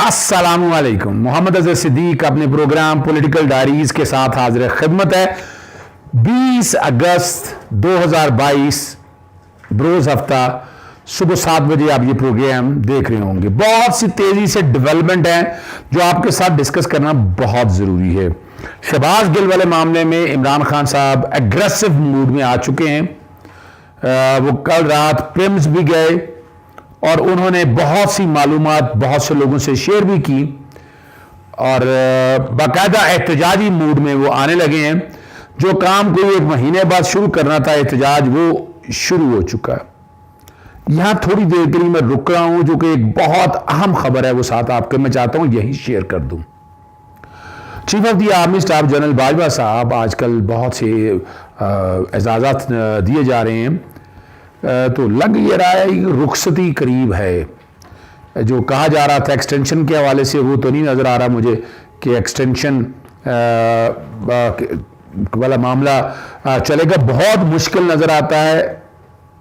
अस्सलामुअलैकुम। मोहम्मद अज़हर सिद्दीक अपने programme political diaries के साथ हाजिर खिदमत है। 20 अगस्त 2022 बरोज़ हफ्ता सुबह 7 बजे आप ये प्रोग्राम देख रहे होंगे। बहुत सी तेजी से डेवलपमेंट है जो आपके साथ डिस्कस करना बहुत ज़रूरी है। शहबाज गिल वाले मामले में इमरान खान साहब एग्रेसिव मूड में आ चुके हैं। वो कल रात प्रिम्स भी गए और उन्होंने बहुत सी मालूमात बहुत से लोगों से शेयर भी की और बाकायदा एहतजाजी मूड में वो आने लगे हैं। जो काम कोई 1 महीने बाद शुरू करना था एहतजाज, वो शुरू हो चुका है। यहां थोड़ी देर के लिए मैं रुक रहा हूं, जो कि एक बहुत अहम खबर है, वो साथ आपके मैं चाहता हूं यही शेयर कर दूं। Chief of the army staff general Bajwa साहब आजकल बहुत से एजाज़ात दिए जा रहे हैं, तो लग ये रहा है कि रुखसती करीब है। जो कहा जा रहा था एक्सटेंशन के हवाले से, वो तो नहीं नज़र आ रहा मुझे कि एक्सटेंशन वाला मामला चलेगा। बहुत मुश्किल नज़र आता है,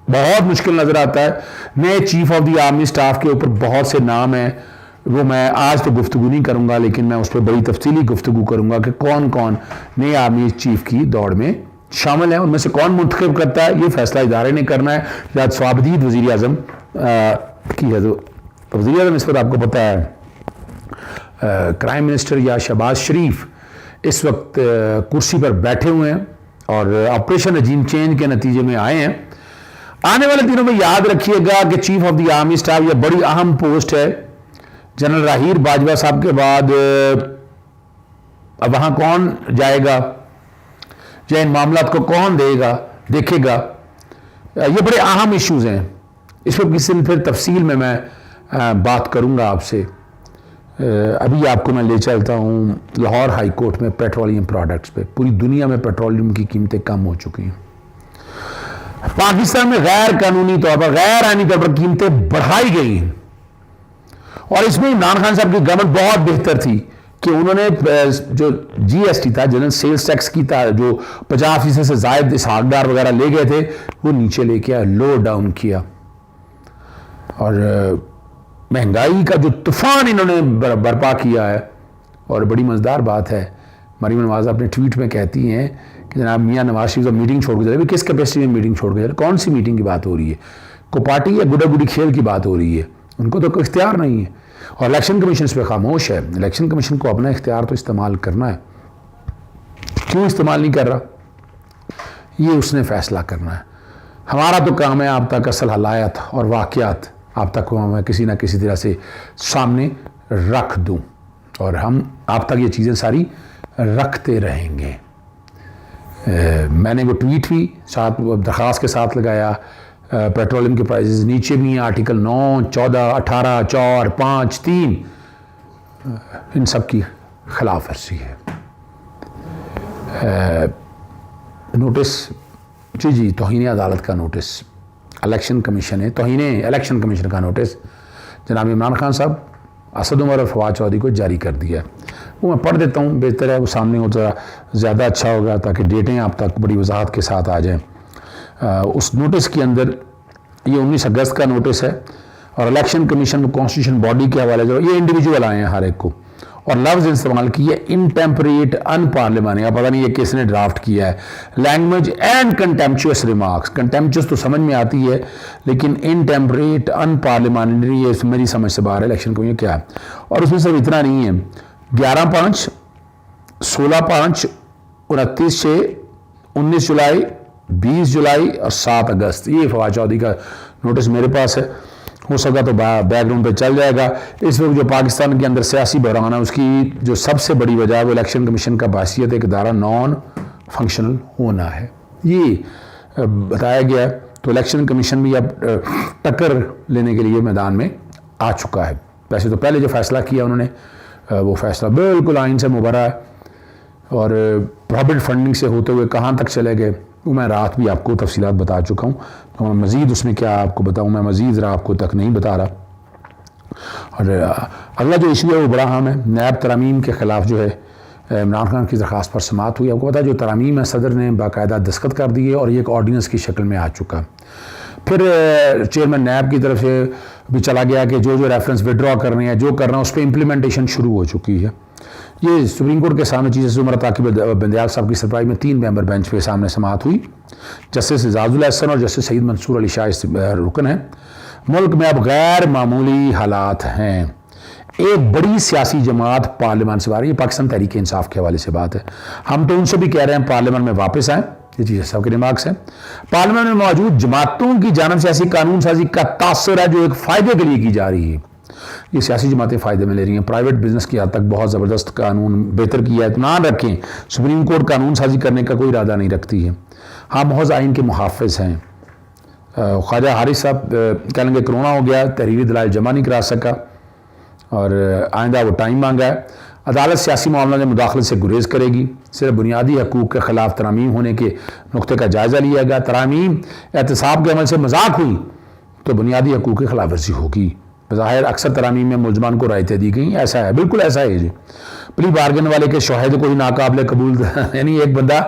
बहुत मुश्किल नज़र आता है। नए chief of the army staff के ऊपर बहुत से नाम हैं, वो मैं आज तो गुफ्तगू नहीं करूँगा, लेकिन मैं उस पर बड़ी तफसीली गुफ्तगू करूँगा कि कौन कौन नए आर्मी चीफ की दौड़ में शामिल है। उनमें से कौन मुंतखब करता है, ये फैसला इदारे ने करना है। या स्वाबदीद वज़ीर आज़म की है, तो वज़ीर आज़म इस पर आपको पता है क्राइम मिनिस्टर या शहबाज शरीफ इस वक्त कुर्सी पर बैठे हुए हैं और ऑपरेशन रजीम चेंज के नतीजे में आए हैं। आने वाले दिनों में याद रखिएगा कि chief of the army staff यह बड़ी अहम पोस्ट है। जनरल राहीर बाजवा साहब के बाद अब वहाँ कौन जाएगा या इन मामलात को कौन देखेगा, ये बड़े अहम इश्यूज हैं। इस पर किसी दिन फिर तफसील में मैं बात करूंगा आपसे। अभी आपको मैं ले चलता हूँ लाहौर हाई कोर्ट में पेट्रोलियम प्रोडक्ट्स पे। पूरी दुनिया में पेट्रोलियम की कीमतें कम हो चुकी हैं। पाकिस्तान में गैर कानूनी तौर पर, गैर आईनी तौर पर कीमतें बढ़ाई गई हैं और इसमें इमरान खान साहब की गवर्नमेंट बहुत बेहतर थी कि उन्होंने जो जीएसटी था, जनरल सेल्स टैक्स की था, जो 50% से ज़ायद इसहाकदार वगैरह ले गए थे, वो नीचे लेके आया, लो डाउन किया। और महंगाई का जो तूफान इन्होंने बर्पा किया है। और बड़ी मज़ेदार बात है, मरीम नवाज़ अपने ट्वीट में कहती हैं कि जनाब मियाँ नवाज शरीफ तो मीटिंग छोड़ के चले। किस कैपेसिटी में मीटिंग छोड़ के चले? कौन सी मीटिंग की बात हो रही है? को पार्टी या गुडा गुडी खेल की बात हो रही है? उनको तो कोई इख्तियार नहीं है और इलेक्शन कमीशन इस पर खामोश है। इलेक्शन कमीशन को अपना इख्तियार तो इस्तेमाल करना है। क्यों इस्तेमाल नहीं कर रहा, ये उसने फैसला करना है। हमारा तो काम है आप तक असल हालात और वाक़यात आप तक को मैं किसी ना किसी तरह से सामने रख दूं और हम आप तक ये चीज़ें सारी रखते रहेंगे। मैंने वो ट्वीट भी साथ दरख्वास्त के साथ लगाया। पेट्रोलियम के प्राइसेस नीचे भी हैं। आर्टिकल 9, 14, 18, 4, 5, 3 इन सब की खिलाफ वर्जी है। नोटिस जी तौहीन अदालत का नोटिस इलेक्शन कमीशन है, तौहीन इलेक्शन कमीशन का नोटिस जनाब इमरान खान साहब, असद उमर और फवाद चौधरी को जारी कर दिया है। वो मैं पढ़ देता हूँ, बेहतर है वो सामने हो तो ज़्यादा अच्छा होगा ताकि डेटें आप तक बड़ी वजाहत के साथ आ जाएँ। उस नोटिस के अंदर ये 19 अगस्त का नोटिस है और इलेक्शन कमीशन कॉन्स्टिट्यूशन बॉडी के हवाले से ये इंडिविजुअल आए हैं हर एक को, और लफ्ज़ इस्तेमाल किए इनटेम्परेट अनपार्लियामेंट्री। पता नहीं ये किसने ड्राफ्ट किया है। Language and contemptuous remarks, contemptuous तो समझ में आती है लेकिन इनटेम्परेट अनपार्लियामेंट्री ये मेरी समझ से बाहर है। इलेक्शन कमीशन क्या है, और उसमें सिर्फ इतना नहीं है। 11/5, 16/5, 29/6, 19 जुलाई, 20 जुलाई और 7 अगस्त ये फवाद चौधरी का नोटिस मेरे पास है। हो सका तो बैकग्राउंड पे चल जाएगा। इस वक्त जो पाकिस्तान के अंदर सियासी बहरान है उसकी जो सबसे बड़ी वजह है वो इलेक्शन कमीशन का बासियत एक इदारा नॉन फंक्शनल होना है, ये बताया गया। तो इलेक्शन कमीशन भी अब टक्कर लेने के लिए मैदान में आ चुका है। वैसे तो पहले जो फैसला किया उन्होंने वो फैसला बिल्कुल आइन से मुबर्रा है और प्रॉफिट फंडिंग से होते हुए कहाँ तक चले गए वो मैं रात भी आपको तफसीलात बता चुका हूँ। तो मैं मज़ीद उसमें क्या आपको बताऊँ, मैं मज़ीद ज़रा आपको तक नहीं बता रहा। और अगला जो इशू है वो बड़ा अहम है। नैब तरामीम के ख़िलाफ़ जो है इमरान खान की दरख्वास्त पर समाअत हुई। आपको पता है जो तरामीम है सदर ने बाकायदा दस्तखत कर दिए और ये एक ऑर्डीनेंस की शक्ल में आ चुका। फिर चेयरमैन नैब की तरफ से भी चला गया कि जो रेफरेंस विड्रॉ कर रहे हैं, जो कर रहे हैं, उस पर इम्प्लीमेंटेशन शुरू हो चुकी है। ये सुप्रीम कोर्ट के सामने चीज़ उमर ताकिब बंदयाल साहब की सरबराही में 3 मेंबर बेंच के सामने समाअत हुई। जस्टिस एजाजुल एहसन और जस्टिस सईद मंसूर अली शाह इस रुकन हैं। मुल्क में अब गैर मामूली हालात हैं। एक बड़ी सियासी जमात पार्लियामान से बाहर, ये पाकिस्तान तहरीक इंसाफ के हवाले से बात है, हम तो उनसे भी कह रहे हैं पार्लियामान में वापस आएँ, ये चीज़ सबके दिमाग से। पार्लियामेंट में मौजूद जमातों की जानब से ऐसी कानून साजी का तासर है जो एक फ़ायदे के लिए की जा रही है। ये सियासी जमातें फ़ायदे में ले रही हैं, प्राइवेट बिजनेस की हद तक बहुत ज़बरदस्त कानून बेहतर किया है। इत्मीनान रखें, सुप्रीम कोर्ट कानून साजी करने का कोई इरादा नहीं रखती है। हाँ, महज आइन के मुहाफ़िज़ हैं। ख्वाजा हारिस साहब कह लेंगे कोरोना हो गया, तहरीरी दलाइल जमा नहीं करा सका और आइंदा वो टाइम मांगा है। अदालत सियासी मामलों में मुदाखलत से गुरेज करेगी। सिर्फ बुनियादी हकूक़ के ख़िलाफ़ तरामीम होने के नुक्ते का जायज़ा लिया गया। तरामीम एहतसाब के अमल से मजाक हुई तो बुनियादी हकूक़ की खिलाफ वर्जी होगी। ज़ाहिर अक्सर तरामीम में मुलजमान को रायतें दी गई, ऐसा है, बिल्कुल ऐसा है जी। प्री बार्गेन वाले के शवाहिद को ही नाकाबिल कबूल यानी एक बंदा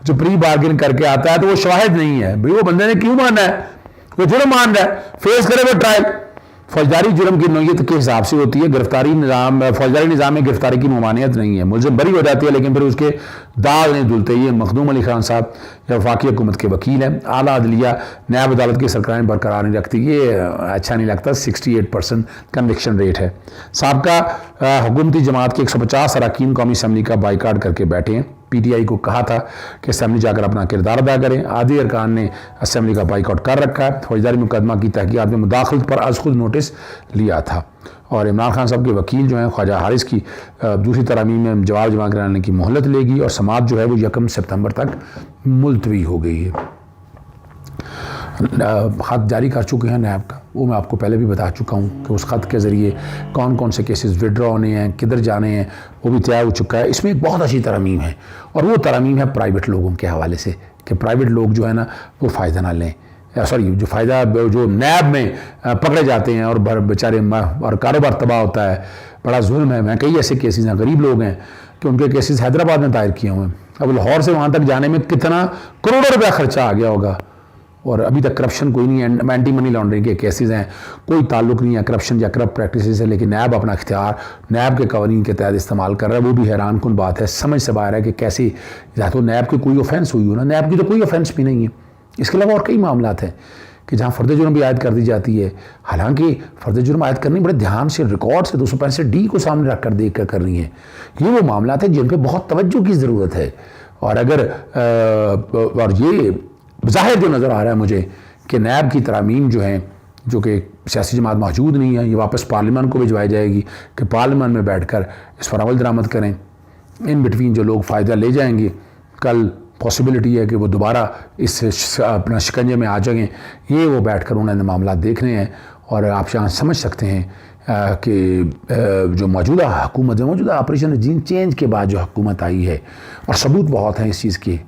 जो प्री बार्गेन करके आता है तो वो शवाहिद नहीं है भाई, वो बंदे ने क्यों माना है, वो जुर्म मान रहा है, फेस करे वो ट्रायल। फौजदारी जुर्म की नौयत के हिसाब से होती है। गिरफ्तारी निज़ाम, फौजदारी निज़ाम में गिरफ्तारी की ममानियत नहीं है। मुलज़िम बरी हो जाती है लेकिन फिर उसके दाग नहीं धुलते। ये मखदूम अली खान साहब या वफाकी हुकूमत के वकील हैं। आला अदलिया न्याय अदालत की सरकारें बरकरार नहीं रखती, ये अच्छा नहीं लगता। 68% कन्विक्शन रेट है। साबका हुकूमती जमात के 150 अरकान कौमी असम्बली का बाइकाट करके बैठे हैं। PTI को कहा था कि असम्बली जाकर अपना किरदार अदा करें। आधी अरकान ने असम्बली का बाइकआउट कर रखा है। फौजदारी मुकदमा की तहकीकात में मुदाखलत पर आज खुद नोटिस लिया था और इमरान खान साहब के वकील जो हैं ख्वाजा हारिस की दूसरी तरामीम में जवाब जमा कराने की मोहलत लेगी और समाअत जो है वो 1 सितंबर तक मुलतवी हो गई है। ख़त जारी कर चुके हैं नैब का, वो मैं आपको पहले भी बता चुका हूँ कि उस ख़त के ज़रिए कौन कौन से केसेस विड्रॉ होने हैं, किधर जाने हैं, वो भी तैयार हो चुका है। इसमें एक बहुत अच्छी तरमीम है और वो तरमीम है प्राइवेट लोगों के हवाले से कि प्राइवेट लोग जो है ना वो फ़ायदा ना लें, सॉरी जो फ़ायदा जो नैब में पकड़े जाते हैं और बेचारे और कारोबार तबाह होता है। बड़ा जुल्म है। मैं कई ऐसे केसेस हैं, गरीब लोग हैं कि उनके केसेस हैदराबाद में दायर किए हुए हैं। अब लाहौर से वहाँ तक जाने में कितना करोड़ों रुपया खर्चा आ गया होगा और अभी तक करप्शन कोई नहीं है। एंटी मनी लॉन्ड्रिंग के केसेस हैं, कोई ताल्लुक नहीं है करप्शन या करप्ट प्रैक्टिस से, लेकिन नैब अपना इख्तियार नैब के कवानीन के तहत इस्तेमाल कर रहा है। वो भी हैरान कुन बात है, समझ से बाहर है कि कैसे या तो नैब की कोई ऑफेंस हुई हो ना, नैब की तो कोई ऑफेंस भी नहीं है। इसके अलावा और कई मामलात हैं कि जहाँ फ़र्द जुर्म भी आयद कर दी जाती है, हालांकि फ़र्द जुर्म आयद करनी बड़े ध्यान से रिकॉर्ड से 265D को सामने रख कर देख कर कर रही है। ये वो मामलात हैं जिन पर बहुत तवज्जो की ज़रूरत है। और अगर और ये ज़ाहिर जो नज़र आ रहा है मुझे कि नैब की तरामीम जो हैं, जो कि सियासी जमात मौजूद नहीं है, ये वापस पार्लियामान को भिजवाई जाएगी कि पार्लियामान में बैठ कर इस पर अमल दरामद करें। इन बिटवीन जो लोग फ़ायदा ले जाएंगे, कल पॉसिबिलिटी है कि वो दोबारा इस अपना शिकंजे में आ जाएंगे। ये वो बैठ कर उन्होंने मामला देखने हैं और आप यहाँ समझ सकते हैं कि जो मौजूदा हुकूमत है, मौजूदा ऑपरेशन रजीम चेंज के बाद जो हुकूमत आई है, और सबूत बहुत हैं इस चीज़ के,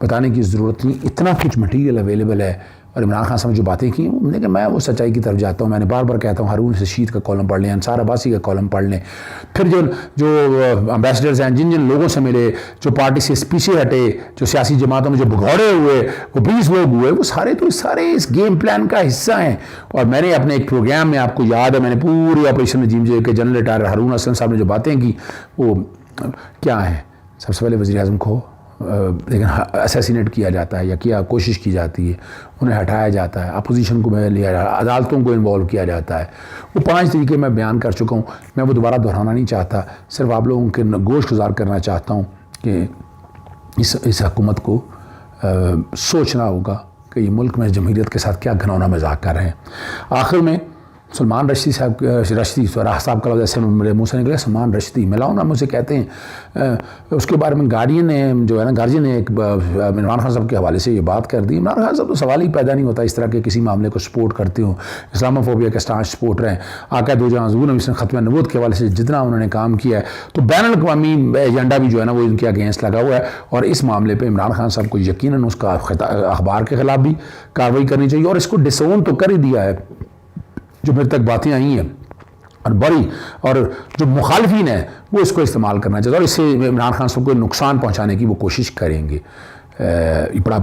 बताने की ज़रूरत नहीं, इतना कुछ मटीरियल अवेलेबल है। और इमरान खान साहब जो बातें की, लेकिन मैं वो सच्चाई की तरफ जाता हूँ। मैंने बार बार कहता हूँ हारून रशीद का कॉलम पढ़ लें, अंसार अब्बासी का कॉलम पढ़ लें, फिर जो एम्बेसडर्स हैं, जिन जिन लोगों से मिले, जो पार्टी से पीछे हटे, जो सियासी जमातों में जो भगौड़े हुए, वो 20 लोग हुए, वो सारे इस गेम प्लान का हिस्सा हैं। और मैंने अपने एक प्रोग्राम में, आपको याद है, मैंने पूरी ऑपरेशन रजीम के जनरल रिटायर हारून हसन साहब ने जो बातें की वो क्या हैं। सबसे पहले वज़ीर आज़म को लेकिन असैसिनेट किया जाता है या किया कोशिश की जाती है, उन्हें हटाया जाता है, अपोजिशन को लिया जाता है, अदालतों को इन्वॉल्व किया जाता है। वो 5 तरीके मैं बयान कर चुका हूँ, मैं वो दोबारा दोहराना नहीं चाहता। सिर्फ आप लोगों के गोश गुजार करना चाहता हूँ कि इस हुकूमत को सोचना होगा कि ये मुल्क में जमहूरियत के साथ क्या घनौना मजाक कर रहे हैं। आखिर में सलमान रश्दी साहब साहब का जैसे मेरे मुँह से निकले, सलमान रश्दी मिलाओ ना, मुझे कहते हैं। उसके बारे में गार्जियन ने जो है ना, गार्जियन ने एक इमरान खान साहब के हवाले से ये बात कर दी। इमरान खान साहब तो सवाल ही पैदा नहीं होता इस तरह के किसी मामले को सपोर्ट करते हो। इस्लामोफोबिया के स्टांच सपोर्टर हैं। आका दो जहां हज़ूर नबी ख़त्म नबूवत के हवाले से जितना उन्होंने काम किया है, तो बैनुल अक़वामी एजेंडा भी जो है ना वो इनके अगेंस्ट लगा हुआ है। और इस मामले पर इमरान खान साहब को यकीनन उसका अखबार के ख़िलाफ़ भी कार्रवाई करनी चाहिए और इसको डिसोन तो कर ही दिया है जो मेरे तक बातें आई हैं, और बड़ी और जो मुखालफिन है वो इसको इस्तेमाल करना चाहिए और इससे इमरान खान साहब को नुकसान पहुंचाने की वो कोशिश करेंगे। ये बड़ा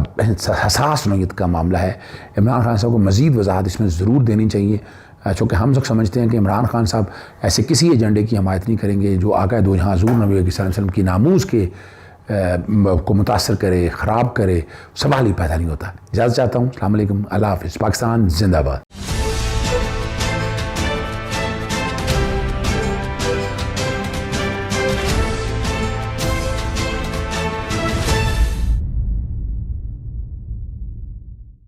हसास नौयत का मामला है। इमरान खान साहब को मज़ीद वजाहत इसमें ज़रूर देनी चाहिए। चूँकि हम लोग समझते हैं कि इमरान खान साहब ऐसे किसी एजेंडे की हमायत नहीं करेंगे जो आका दो जहां हुज़ूर नबी सल्लल्लाहु अलैहि वसल्लम की नामूस के को मुतासर करे, ख़राब करे, सवाल ही पैदा नहीं होता। इजाज़त चाहता हूँ। अस्सलाम वालेकुम, अल्लाह हाफ़िज़। पाकिस्तान जिंदाबाद।